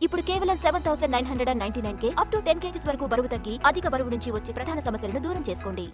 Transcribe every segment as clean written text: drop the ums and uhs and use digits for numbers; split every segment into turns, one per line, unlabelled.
ఇప్పుడు కేవలం 7,999K up to 10 kgs వరకు బరువు తగ్గి అధిక బరువు నుంచి వచ్చే ప్రధాన సమస్యలను దూరం చేసుకోండి.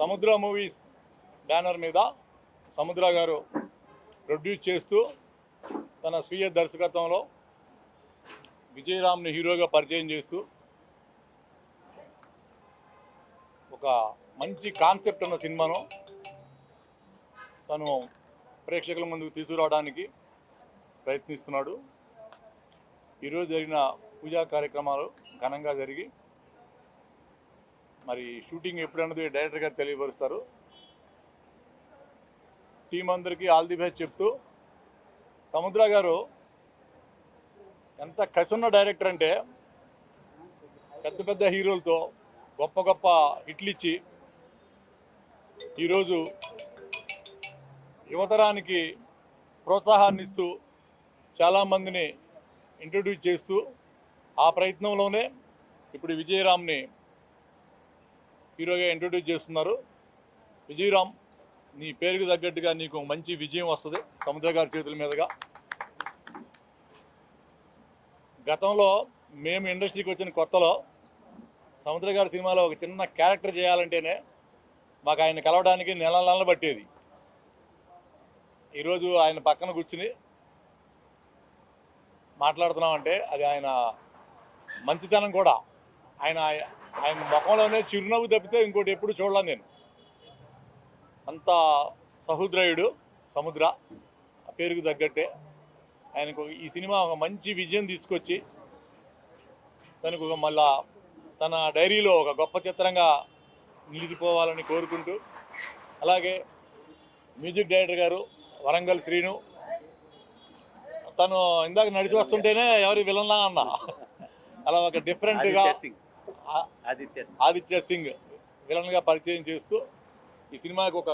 సముద్ర మూవీస్ బ్యానర్ మీద సముద్ర గారు ప్రొడ్యూస్ చేస్తూ తన స్వీయ దర్శకత్వంలో విజయరామ్ని హీరోగా పరిచయం చేస్తూ ఒక మంచి కాన్సెప్ట్ ఉన్న సినిమాను తను ప్రేక్షకుల ముందుకు తీసుకురావడానికి ప్రయత్నిస్తున్నాడు. ఈరోజు జరిగిన పూజా కార్యక్రమాలు ఘనంగా జరిగి మరి షూటింగ్ ఎప్పుడన్నది డైరెక్టర్ గారు తెలియపరుస్తారు. టీం అందరికీ ఆల్ ది బెస్ట్ చెప్తూ, సముద్ర గారు ఎంత కసున్న డైరెక్టర్ అంటే పెద్ద పెద్ద హీరోలతో గొప్ప గొప్ప హిట్లు ఇచ్చి ఈరోజు యువతరానికి ప్రోత్సాహాన్ని ఇస్తూ చాలామందిని ఇంట్రడ్యూస్ చేస్తూ ఆ ప్రయత్నంలోనే ఇప్పుడు విజయరామ్ని హీరోగా ఇంట్రడ్యూస్ చేస్తున్నారు. విజయరామ్, నీ పేరుకు తగ్గట్టుగా నీకు మంచి విజయం వస్తుంది సముద్ర గారి చేతుల మీదుగా. గతంలో మేము ఇండస్ట్రీకి వచ్చిన కొత్తలో సముద్ర గారి సినిమాలో ఒక చిన్న క్యారెక్టర్ చేయాలంటేనే మాకు ఆయన కలవడానికి నెలలు పట్టేది. ఈరోజు ఆయన పక్కన కూర్చుని మాట్లాడుతున్నామంటే అది ఆయన మంచితనం కూడా. ఆయన ముఖంలోనే చిరునవ్వు తప్పితే ఇంకోటి ఎప్పుడు చూడలేను నేను. అంత సహృదయుడు సముద్ర, ఆ పేరుకు తగ్గట్టే. ఆయనకు ఈ సినిమా ఒక మంచి విజయం తీసుకొచ్చి తనకు మళ్ళా తన డైరీలో ఒక గొప్ప చిత్రంగా నిలిచిపోవాలని కోరుకుంటూ, అలాగే మ్యూజిక్ డైరెక్టర్ గారు వరంగల్ శ్రీను, తను ఇందాక నడిచి వస్తుంటేనే ఎవరి విలన్లా అన్నా, అలా ఒక డిఫరెంట్గా ఆదిత్య సింగ్ విలన్గా పరిచయం చేస్తూ ఈ సినిమాకి ఒక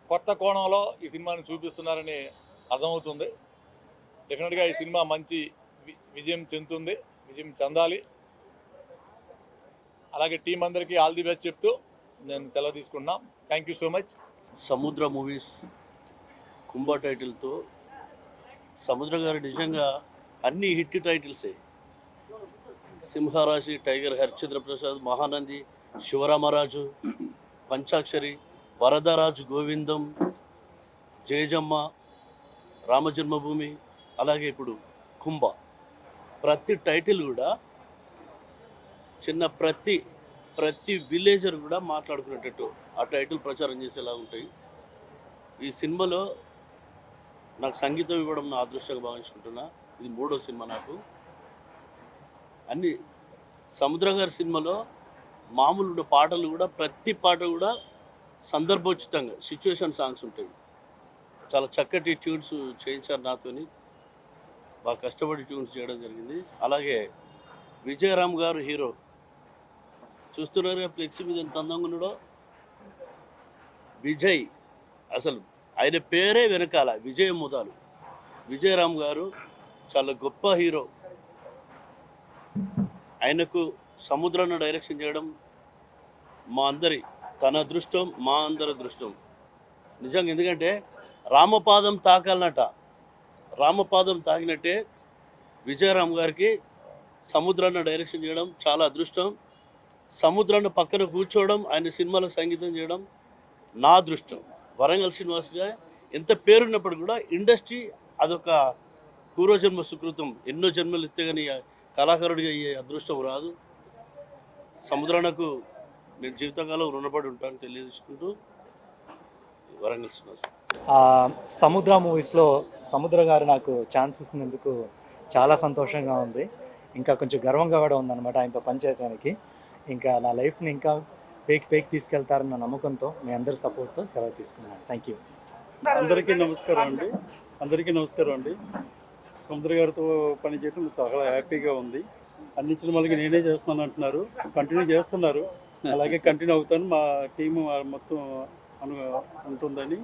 కొత్త కోణంలో ఈ సినిమాని చూపిస్తున్నారని అర్థమవుతుంది. డెఫినెట్గా ఈ సినిమా మంచి విజయం చెందుతుంది, విజయం చెందాలి. అలాగే టీం అందరికీ ఆల్ ది బెస్ట్ చెప్తూ నేను సెలవు తీసుకున్నాం. Thank you so much.
సముద్ర మూవీస్ కుంభ టైటిల్తో సముద్ర గారు నిజంగా అన్ని హిట్ టైటిల్సే. సింహరాశి, టైగర్, హరిశ్చంద్ర ప్రసాద్, మహానంది, శివరామరాజు, పంచాక్షరి, వరదరాజు, గోవిందం, జయజమ్మ, రామజన్మభూమి, అలాగే ఇప్పుడు కుంభ. ప్రతి టైటిల్ కూడా చిన్న ప్రతి విలేజర్ కూడా మాట్లాడుకునేటట్టు ఆ టైటిల్ ప్రచారం చేసేలా ఉంటాయి. ఈ సినిమాలో నాకు సంగీతం ఇవ్వడం నా అదృష్టంగా భావించుకుంటున్నా. ఇది 3వ సినిమా నాకు. అన్ని సముద్ర గారి సినిమాలో మామూలు పాటలు కూడా ప్రతి పాట కూడా సందర్భోచితంగా సిచ్యువేషన్ సాంగ్స్ ఉంటాయి. చాలా చక్కటి ట్యూన్స్ చేయించారు నాతోని, బాగా కష్టపడి ట్యూన్స్ చేయడం జరిగింది. అలాగే విజయరామ్ గారు హీరో, చూస్తున్నారు ఫ్లెక్సీ మీద ఎంత అందంగా ఉన్నాడో. విజయ్, అసలు ఆయన పేరే వెనకాల విజయ ముదాలు. విజయరామ్ గారు చాలా గొప్ప హీరో. ఆయనకు సముద్రాన్ని డైరెక్షన్ చేయడం తన అదృష్టం, మా అందరి అదృష్టం నిజంగా. ఎందుకంటే రామపాదం తాకాలన్నట, రామపాదం తాకినట్టే విజయరామ్ గారికి సముద్రాన్ని డైరెక్షన్ చేయడం చాలా అదృష్టం. సముద్రాన్ని పక్కన కూర్చోవడం, ఆయన సినిమాలకు సంగీతం చేయడం నా అదృష్టం. వరంగల్ శ్రీనివాస్గా ఎంత పేరున్నప్పుడు కూడా ఇండస్ట్రీ అదొక పూర్వజన్మ సుకృతం. ఎన్నో జన్మలు ఇస్తే కానీ కళాకారుడిగా అయ్యే అదృష్టం రాదు. సముద్రానికి నేను జీవితకాలం రుణపడి ఉంటాను తెలియజేసుకుంటూ వరంగల్ శ్రీనివాస్.
సముద్ర మూవీస్లో సముద్ర గారు నాకు ఛాన్స్ ఇస్తున్నందుకు చాలా సంతోషంగా ఉంది. ఇంకా కొంచెం గర్వంగా కూడా ఉందన్నమాట ఆయనతో పనిచేయడానికి. ఇంకా నా లైఫ్ని ఇంకా పేకి తీసుకెళ్తారన్న నమ్మకంతో మీ అందరి సపోర్ట్తో సెలవు తీసుకున్నాను. Thank you.
అందరికీ నమస్కారం అండి. సముద్ర గారితో పనిచేయడం చాలా హ్యాపీగా ఉంది. అన్ని సినిమాలకి నేనే చేస్తున్నాను అంటున్నారు, కంటిన్యూ చేస్తున్నారు. అలాగే కంటిన్యూ అవుతాను. మా టీము మొత్తం ఉంటుందని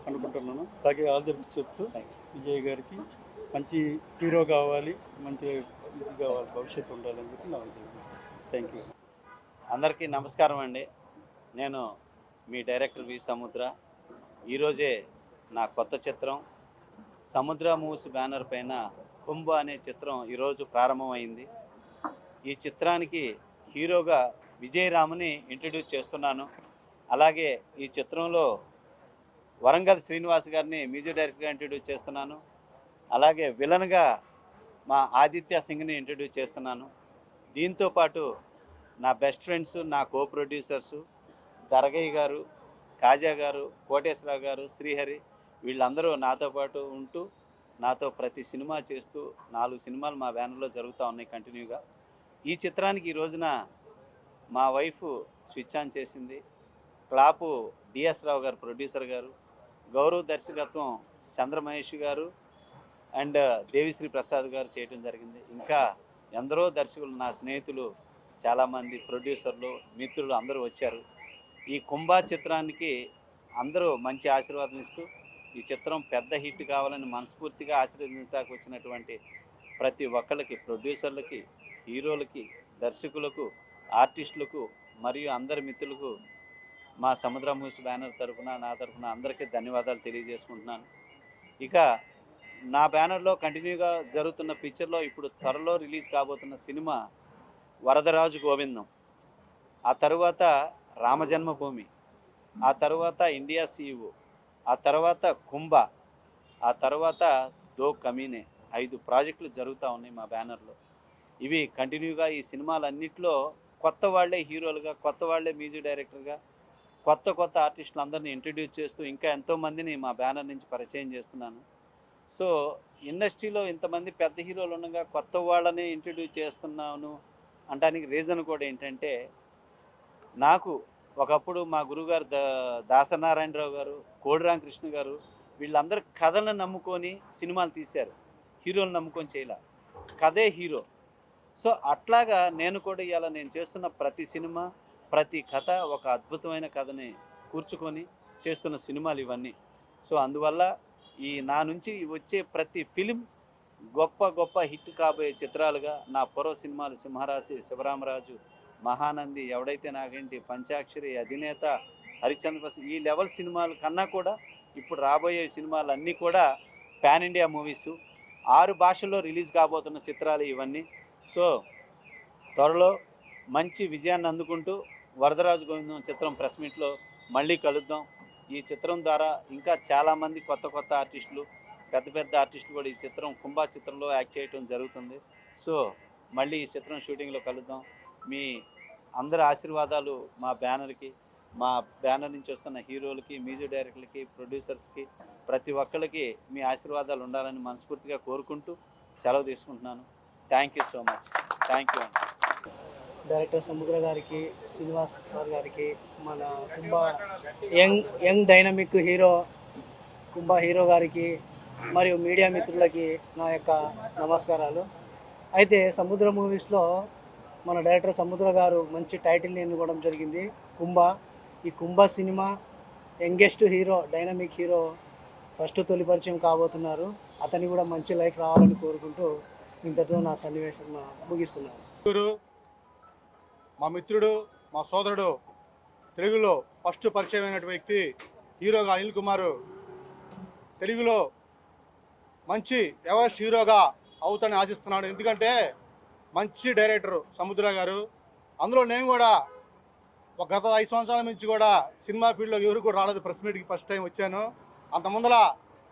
అనుకుంటున్నాను. అలాగే ఆల్ ది బెస్ట్ చెప్తూ విజయ్ గారికి మంచి హీరో కావాలి, మంచి ఇది కావాలి, భవిష్యత్తు ఉండాలని చెప్పి నా ఉద్దేశం. Thank you.
అందరికీ నమస్కారం అండి. నేను మీ డైరెక్టర్ వి సముద్ర. ఈరోజే నా కొత్త చిత్రం సముద్ర మూవీస్ బ్యానర్ పైన కుంభ అనే చిత్రం ఈరోజు ప్రారంభమైంది. ఈ చిత్రానికి హీరోగా విజయరామ్ని ఇంట్రడ్యూస్ చేస్తున్నాను. అలాగే ఈ చిత్రంలో వరంగల్ శ్రీనివాస్ గారిని మ్యూజిక్ డైరెక్టర్గా ఇంట్రడ్యూస్ చేస్తున్నాను. అలాగే విలన్గా మా ఆదిత్య సింగ్ని ఇంట్రడ్యూస్ చేస్తున్నాను. దీంతోపాటు నా బెస్ట్ ఫ్రెండ్స్, నా కో ప్రొడ్యూసర్సు దర్గయ్య గారు, కాజా గారు, కోటేశ్వరరావు గారు, శ్రీహరి వీళ్ళందరూ నాతో పాటు ఉంటూ నాతో ప్రతి సినిమా చేస్తూ 4 సినిమాలు మా బ్యానర్లో జరుగుతూ ఉన్నాయి కంటిన్యూగా. ఈ చిత్రానికి ఈ రోజున మా వైఫ్ స్విచ్ ఆన్ చేసింది. క్లాపు డిఎస్ రావు గారు ప్రొడ్యూసర్ గారు, గౌరవ్ దర్శకత్వం చంద్రమహేష్ గారు అండ్ దేవిశ్రీ ప్రసాద్ గారు చేయడం జరిగింది. ఇంకా ఎందరో దర్శకులు, నా స్నేహితులు, చాలామంది ప్రొడ్యూసర్లు, మిత్రులు అందరూ వచ్చారు. ఈ కుంభా చిత్రానికి అందరూ మంచి ఆశీర్వాదం ఇస్తూ ఈ చిత్రం పెద్ద హిట్ కావాలని మనస్ఫూర్తిగా ఆశీర్వదించడానికి వచ్చినటువంటి ప్రతి ఒక్కళ్ళకి, ప్రొడ్యూసర్లకి, హీరోలకి, దర్శకులకు, ఆర్టిస్టులకు మరియు అందరి మిత్రులకు మా సముద్ర మూవీస్ బ్యానర్ తరఫున, నా తరఫున అందరికీ ధన్యవాదాలు తెలియజేసుకుంటున్నాను. ఇక నా బ్యానర్లో కంటిన్యూగా జరుగుతున్న పిక్చర్లో ఇప్పుడు త్వరలో రిలీజ్ కాబోతున్న సినిమా వరదరాజు గోవిందం, ఆ తర్వాత రామజన్మభూమి, ఆ తర్వాత ఇండియా CEO, ఆ తర్వాత కుంభ, ఆ తర్వాత దో కమీనే, 5 ప్రాజెక్టులు జరుగుతూ ఉన్నాయి మా బ్యానర్లో. ఇవి కంటిన్యూగా ఈ సినిమాలన్నింటిలో కొత్త వాళ్ళే హీరోలుగా, కొత్త వాళ్ళే మ్యూజిక్ డైరెక్టర్గా, కొత్త ఆర్టిస్టులు అందరినీ ఇంట్రడ్యూస్ చేస్తూ ఇంకా ఎంతోమందిని మా బ్యానర్ నుంచి పరిచయం చేస్తున్నాను. సో ఇండస్ట్రీలో ఇంతమంది పెద్ద హీరోలు ఉండగా కొత్త వాళ్ళని ఇంట్రడ్యూస్ చేస్తున్నాను అనడానికి రీజన్ కూడా ఏంటంటే, నాకు ఒకప్పుడు మా గురువుగారు దాసనారాయణరావు గారు, కోడిరాం కృష్ణ గారు వీళ్ళందరూ కథలను నమ్ముకొని సినిమాలు తీశారు, హీరోలు నమ్ముకొని చేయలే, కథే హీరో. సో అట్లాగా నేను కూడా ఇవాళ నేను చేస్తున్న ప్రతి సినిమా, ప్రతి కథ ఒక అద్భుతమైన కథని కూర్చుకొని చేస్తున్న సినిమాలు ఇవన్నీ. సో అందువల్ల ఈ నా నుంచి వచ్చే ప్రతి ఫిలిం గొప్ప హిట్ కాబోయే చిత్రాలుగా నా పూర్వ సినిమాలు సింహరాశి, శివరామరాజు, మహానంది, ఎవడైతే నాగేంటి, పంచాక్షరి, అధినేత, హరిశ్చంద్ర ప్రసాద్, ఈ లెవెల్ సినిమాల కన్నా కూడా ఇప్పుడు రాబోయే సినిమాలన్నీ కూడా పాన్ ఇండియా మూవీసు, 6 భాషల్లో రిలీజ్ కాబోతున్న చిత్రాలు ఇవన్నీ. సో త్వరలో మంచి విజయాన్ని అందుకుంటూ వరదరాజు గోవిందం చిత్రం ప్రెస్ మీట్లో మళ్ళీ కలుద్దాం. ఈ చిత్రం ద్వారా ఇంకా చాలామంది కొత్త ఆర్టిస్టులు, పెద్ద ఆర్టిస్టులు కూడా ఈ చిత్రం కుంభా చిత్రంలో యాక్ట్ చేయడం జరుగుతుంది. సో మళ్ళీ ఈ చిత్రం షూటింగ్లో కలుద్దాం. మీ అందరి ఆశీర్వాదాలు మా బ్యానర్కి, మా బ్యానర్ నుంచి వస్తున్న హీరోలకి, మ్యూజిక్ డైరెక్టర్లకి, ప్రొడ్యూసర్స్కి, ప్రతి ఒక్కరికి మీ ఆశీర్వాదాలు ఉండాలని మనస్ఫూర్తిగా కోరుకుంటూ సెలవు తీసుకుంటున్నాను. Thank you so much. Thank you.
Director సముద్ర గారికి, శ్రీనివాస్ గారికి, మన Kumbha young dynamic hero Kumbha hero గారికి మరియు మీడియా మిత్రులకి నా యొక్క నమస్కారాలు. అయితే సముద్ర మూవీస్లో మన డైరెక్టర్ సముద్ర గారు మంచి టైటిల్ని ఎన్నుకోవడం జరిగింది, కుంభా. ఈ Kumbha cinema youngest hero, dynamic hero first తొలి పరిచయం కాబోతున్నారు. అతనికి కూడా మంచి లైఫ్ రావాలని కోరుకుంటూ ఇంతతో నా సన్నివేశం ముగిస్తున్నాను.
మా మిత్రుడు, మా సోదరుడు, తెలుగులో ఫస్ట్ పరిచయమైన వ్యక్తి హీరోగా అనిల్ కుమార్ తెలుగులో మంచి ఎవరెస్ట్ హీరోగా అవుతానని ఆశిస్తున్నాడు. ఎందుకంటే మంచి డైరెక్టర్ సముద్ర గారు. అందులో నేను కూడా ఒక గత 5 సంవత్సరాల నుంచి కూడా సినిమా ఫీల్డ్లో ఎవరు కూడా రాలేదు. ప్రెస్ మీట్కి ఫస్ట్ టైం వచ్చాను. అంత ముందర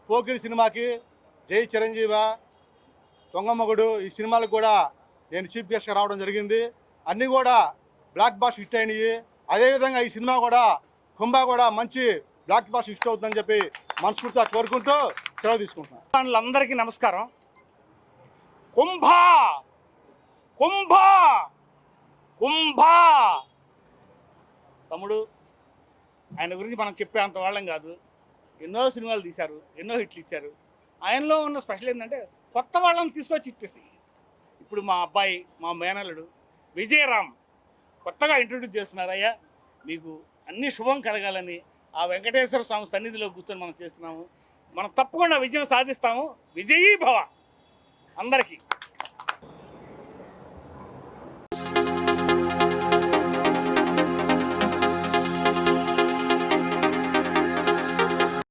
పోకిరి సినిమాకి, జై చిరంజీవ, దొంగమ్మగుడు ఈ సినిమాలకు కూడా నేను చీఫ్ గెస్ట్గా రావడం జరిగింది. అన్నీ కూడా బ్లాక్ బాస్ హిట్ అయినాయి. అదేవిధంగా ఈ సినిమా కూడా కుంభా కూడా మంచి బ్లాక్ బాస్ హిట్ అవుతుందని చెప్పి మనస్ఫూర్తిగా కోరుకుంటూ సెలవు తీసుకుంటున్నాను.
వాళ్ళందరికీ నమస్కారం. కుంభా కుంభా కుంభా తమ్ముడు, ఆయన గురించి మనం చెప్పేంత వాళ్ళం కాదు. ఎన్నో సినిమాలు తీశారు, ఎన్నో హిట్లు ఇచ్చారు. ఆయనలో ఉన్న స్పెషల్ ఏంటంటే కొత్త వాళ్ళని తీసుకొచ్చి ఇచ్చేసి, ఇప్పుడు మా అబ్బాయి, మా మేనల్లుడు విజయరామ్ కొత్తగా ఇంట్రొడ్యూస్ చేస్తున్నారయ్యా, మీకు అన్ని శుభం కలగాలని ఆ వెంకటేశ్వర స్వామి సన్నిధిలో కూర్చొని మనం చేస్తున్నాము. మనం తప్పకుండా విజయం సాధిస్తాము. విజయీ భవ అందరికీ.